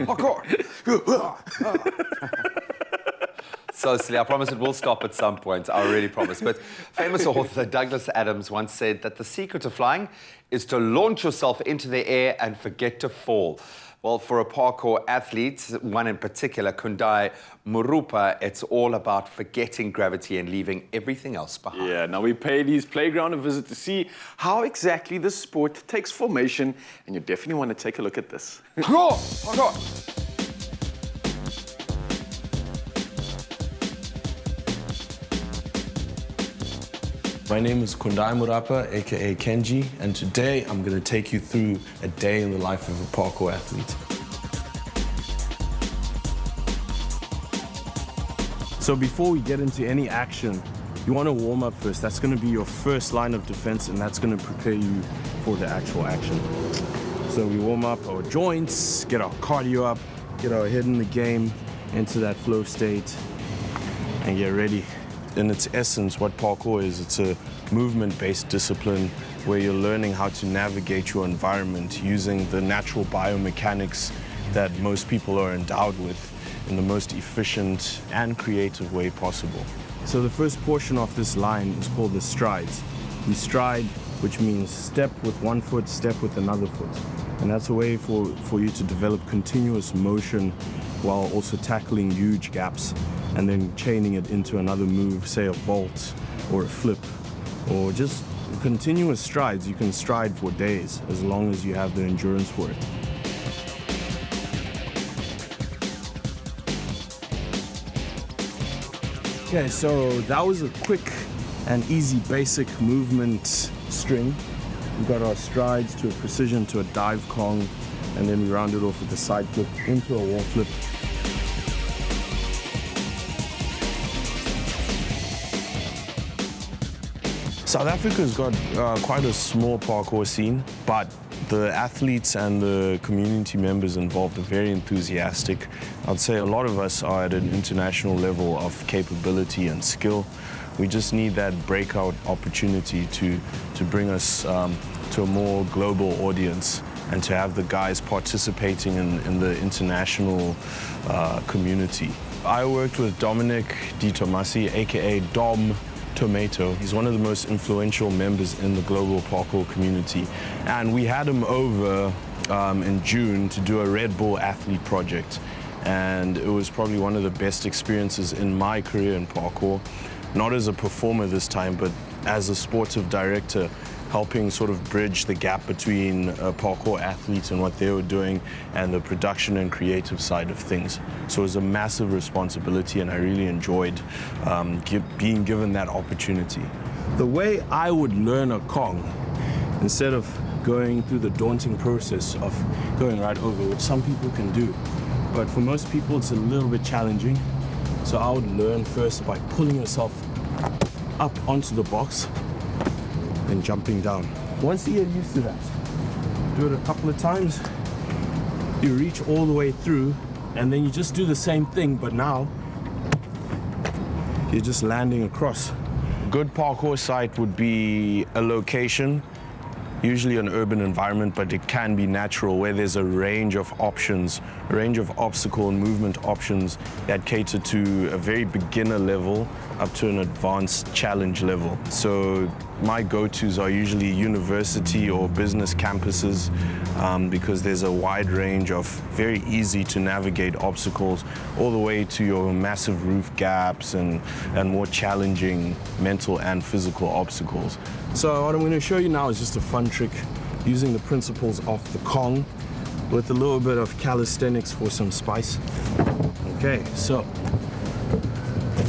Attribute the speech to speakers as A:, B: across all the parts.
A: Parkour.
B: So silly. I promise it will stop at some point. I really promise. But famous author Douglas Adams once said that the secret of flying is to launch yourself into the air and forget to fall. Well, for a parkour athlete, one in particular, Kundai Murapa, it's all about forgetting gravity and leaving everything else behind.
A: Yeah, now we paid his playground a visit to see how exactly this sport takes formation, and you definitely want to take a look at this.
B: Parkour! Parkour!
C: My name is Kundai Murapa, aka Kenji, and today I'm going to take you through a day in the life of a parkour athlete. So before we get into any action, you want to warm up first. That's going to be your first line of defense, and that's going to prepare you for the actual action. So we warm up our joints, get our cardio up, get our head in the game, into that flow state, and get ready. In its essence, what parkour is, it's a movement-based discipline where you're learning how to navigate your environment using the natural biomechanics that most people are endowed with in the most efficient and creative way possible. So the first portion of this line is called the strides. We stride, which means step with one foot, step with another foot. And that's a way for you to develop continuous motion while also tackling huge gaps and then chaining it into another move, say a vault or a flip, or just continuous strides. You can stride for days as long as you have the endurance for it. Okay, so that was a quick and easy basic movement string. We've got our strides to a precision to a dive Kong, and then we round it off with a side flip into a wall flip. South Africa's got quite a small parkour scene, but the athletes and the community members involved are very enthusiastic. I'd say a lot of us are at an international level of capability and skill. We just need that breakout opportunity to bring us to a more global audience and to have the guys participating in the international community. I worked with Dominic Di Tomasi, aka Dom Tomato. He's one of the most influential members in the global parkour community. And we had him over in June to do a Red Bull athlete project. And it was probably one of the best experiences in my career in parkour. Not as a performer this time, but as a sportive director, helping sort of bridge the gap between parkour athletes and what they were doing and the production and creative side of things. So it was a massive responsibility, and I really enjoyed being given that opportunity. The way I would learn a Kong, instead of going through the daunting process of going right over, which some people can do, but for most people it's a little bit challenging. So I would learn first by pulling yourself up onto the box and jumping down. Once you get used to that, do it a couple of times, you reach all the way through, and then you just do the same thing, but now you're just landing across. Good parkour site would be a location, usually an urban environment, but it can be natural, where there's a range of options, a range of obstacle and movement options that cater to a very beginner level up to an advanced challenge level. So my go-tos are usually university or business campuses because there's a wide range of very easy to navigate obstacles all the way to your massive roof gaps and more challenging mental and physical obstacles. So what I'm going to show you now is just a fun trick using the principles of the Kong with a little bit of calisthenics for some spice. Okay, so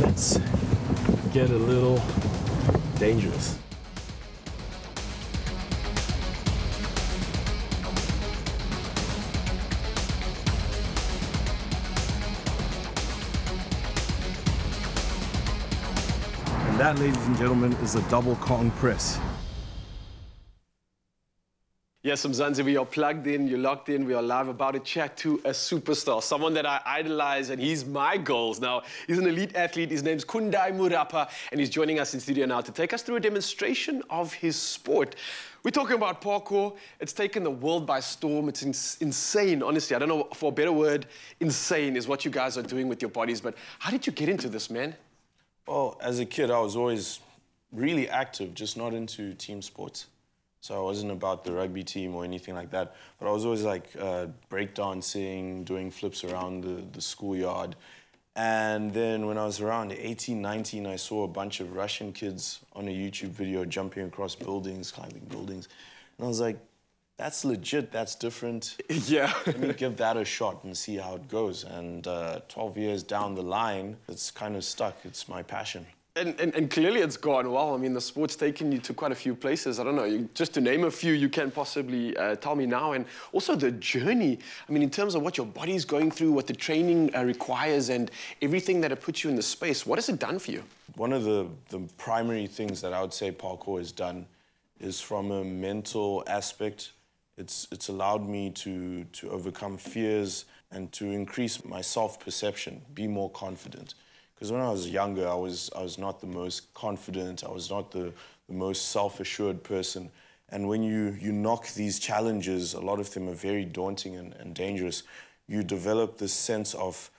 C: let's get a little dangerous. And that, ladies and gentlemen, is a double Kong press.
A: Yes, Mzansi, we are plugged in, you're locked in, we are live, about to chat to a superstar, someone that I idolize, and he's my goals. Now, he's an elite athlete, his name's Kundai Murapa, and he's joining us in studio now to take us through a demonstration of his sport. We're talking about parkour. It's taken the world by storm. It's insane, honestly. I don't know, for a better word, insane is what you guys are doing with your bodies. But how did you get into this, man?
C: Well, as a kid, I was always really active, just not into team sports. So I wasn't about the rugby team or anything like that. But I was always like breakdancing, doing flips around the schoolyard. And then when I was around 18, 19, I saw a bunch of Russian kids on a YouTube video jumping across buildings, climbing buildings. And I was like, that's legit, that's different.
A: Yeah.
C: Let me give that a shot and see how it goes. And 12 years down the line, it's kind of stuck. It's my passion.
A: And clearly it's gone well. I mean, the sport's taken you to quite a few places. I don't know, just to name a few, you can possibly tell me now. And also the journey, I mean, in terms of what your body's going through, what the training requires, and everything that it puts you in the space, what has it done for you?
C: One of the primary things that I would say parkour has done is from a mental aspect. It's allowed me to overcome fears and to increase my self-perception, be more confident. Because when I was younger, I was not the most confident, I was not the most self-assured person. And when you knock these challenges, a lot of them are very daunting and dangerous, you develop this sense of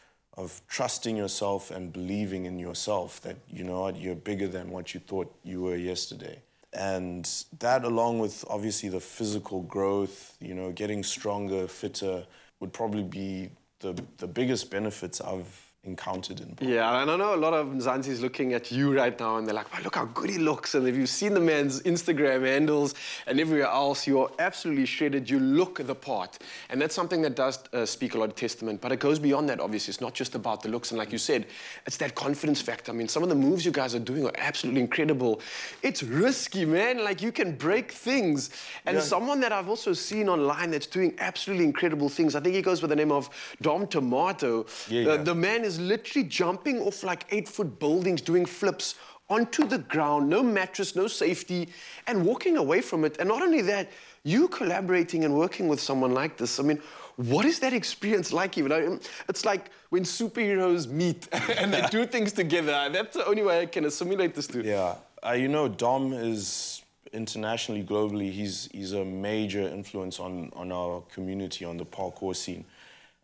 C: trusting yourself and believing in yourself that, you know what, you're bigger than what you thought you were yesterday. And that, along with obviously the physical growth, you know, getting stronger, fitter, would probably be the biggest benefits I've encountered in parkour.
A: Yeah, and I know a lot of Mzansi's looking at you right now and they're like, wow, look how good he looks. And if you've seen the man's Instagram handles and everywhere else, you're absolutely shredded. You look the part. And that's something that does speak a lot of testament. But it goes beyond that, obviously. It's not just about the looks. And like you said, it's that confidence factor. I mean, some of the moves you guys are doing are absolutely incredible. It's risky, man. Like, you can break things. And someone that I've also seen online that's doing absolutely incredible things, I think he goes by the name of Dom Tomato. The man is literally jumping off like 8-foot buildings, doing flips onto the ground, no mattress, no safety, and walking away from it. And not only that, you collaborating and working with someone like this. I mean, what is that experience like even? It's like when superheroes meet and they do things together. That's the only way I can assimilate this to.
C: Yeah, you know, Dom is internationally, globally, he's a major influence on our community, on the parkour scene.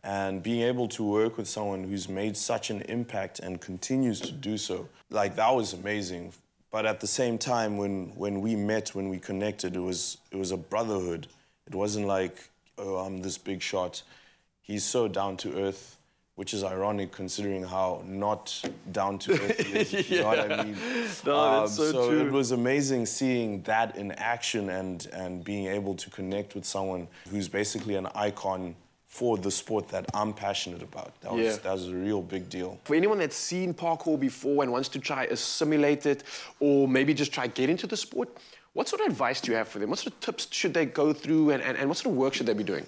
C: And being able to work with someone who's made such an impact and continues to do so, like, that was amazing. But at the same time, when we met, when we connected, it was a brotherhood. It wasn't like, oh, I'm this big shot. He's so down to earth, which is ironic considering how not down to earth he is. You know what I mean?
A: No, that's so true.
C: It was amazing seeing that in action and being able to connect with someone who's basically an icon for the sport that I'm passionate about. That was a real big deal.
A: For anyone that's seen parkour before and wants to try assimilate it or maybe just try get into the sport, what sort of advice do you have for them? What sort of tips should they go through and what sort of work should they be doing?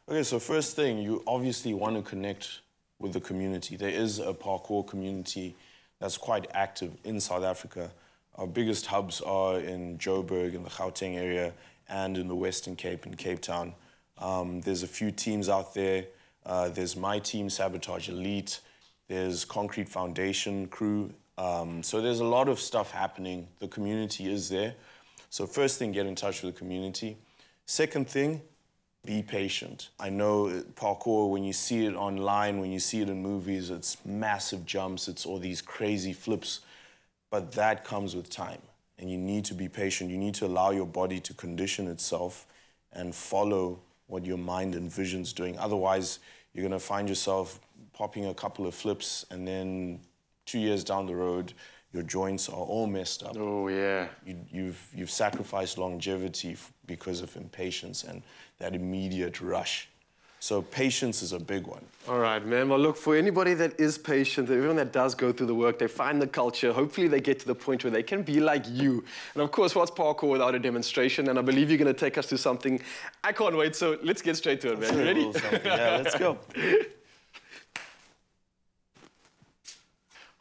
C: Okay, so first thing, you obviously want to connect with the community. There is a parkour community that's quite active in South Africa. Our biggest hubs are in Joburg, in the Gauteng area, and in the Western Cape, in Cape Town. There's a few teams out there. There's my team, Sabotage Elite. There's Concrete Foundation crew. So there's a lot of stuff happening. The community is there. So first thing, get in touch with the community. Second thing, be patient. I know parkour, when you see it online, when you see it in movies, it's massive jumps, it's all these crazy flips. But that comes with time. And you need to be patient. You need to allow your body to condition itself and follow what your mind envisions doing. Otherwise, you're going to find yourself popping a couple of flips and then 2 years down the road, your joints are all messed up.
A: Oh, yeah.
C: You've sacrificed longevity because of impatience and that immediate rush. So patience is a big one.
A: All right, man. Well, look, for anybody that is patient, everyone that does go through the work, they find the culture, hopefully they get to the point where they can be like you. And of course, what's parkour without a demonstration? And I believe you're going to take us to something. I can't wait, so let's get straight to it, man. You ready?
C: Yeah, let's go.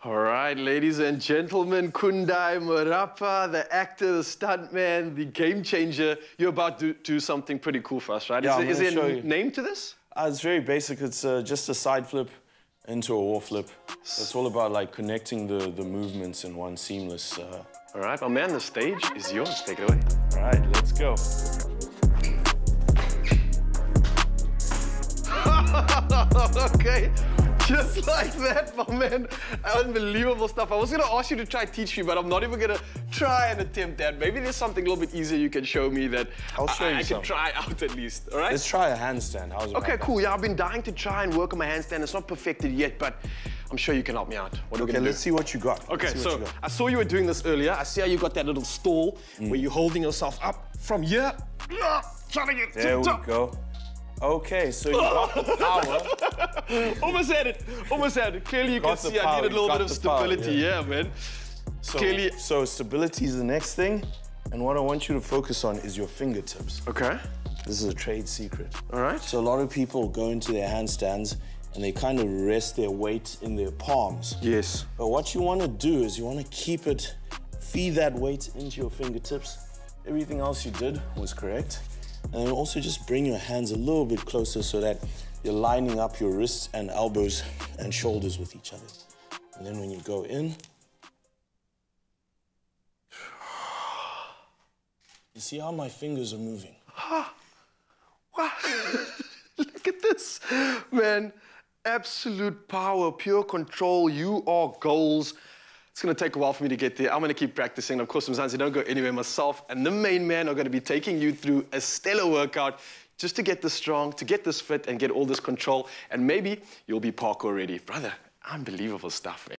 A: All right, ladies and gentlemen, Kundai Murapa, the actor, the stuntman, the game changer. You're about to do something pretty cool for us, right?
C: Yeah,
A: is there a name to this?
C: It's very basic. It's just a side flip into a wall flip. It's all about like connecting the movements in one seamless
A: All right, my man, the stage is yours. Take it away.
C: All right, let's go.
A: Okay, just like that, my man. Unbelievable stuff. I was gonna ask you to try teach me, but I'm not even gonna try and attempt that. Maybe there's something a little bit easier you can show me that
C: I'll show you
A: I
C: some.
A: can try out at least, all right?
C: Let's try a handstand. How's it?
A: Okay, cool. Yeah, I've been dying to try and work on my handstand. It's not perfected yet, but I'm sure you can help me out. What are we
C: Okay,
A: gonna
C: let's see what you got.
A: Okay,
C: Let's see what
A: so
C: you got.
A: I saw you were doing this earlier. I see how you got that little stall where you're holding yourself up from here. Trying to get to
C: There
A: the
C: we
A: top.
C: go. Okay, so you got the power.
A: Almost had it. Almost had it. Clearly, you can
C: Got the
A: see I
C: power,
A: need a
C: you
A: little
C: got
A: bit of
C: the power,
A: stability. Yeah, man. Clearly.
C: So stability is the next thing, and what I want you to focus on is your fingertips.
A: Okay.
C: This is a trade secret.
A: All right.
C: So a lot of people go into their handstands and they kind of rest their weight in their palms.
A: Yes.
C: But what you want to do is you want to keep it, feed that weight into your fingertips. Everything else you did was correct. And then also just bring your hands a little bit closer so that you're lining up your wrists and elbows and shoulders with each other. And then when you go in, you see how my fingers are moving?
A: Wow. Look at this, man. Absolute power, pure control. You are goals. It's going to take a while for me to get there. I'm going to keep practicing. Of course, Mzansi, don't go anywhere. Myself and the main man are going to be taking you through a stellar workout just to get this strong, to get this fit, and get all this control. And maybe you'll be parkour ready. Brother, unbelievable stuff, man.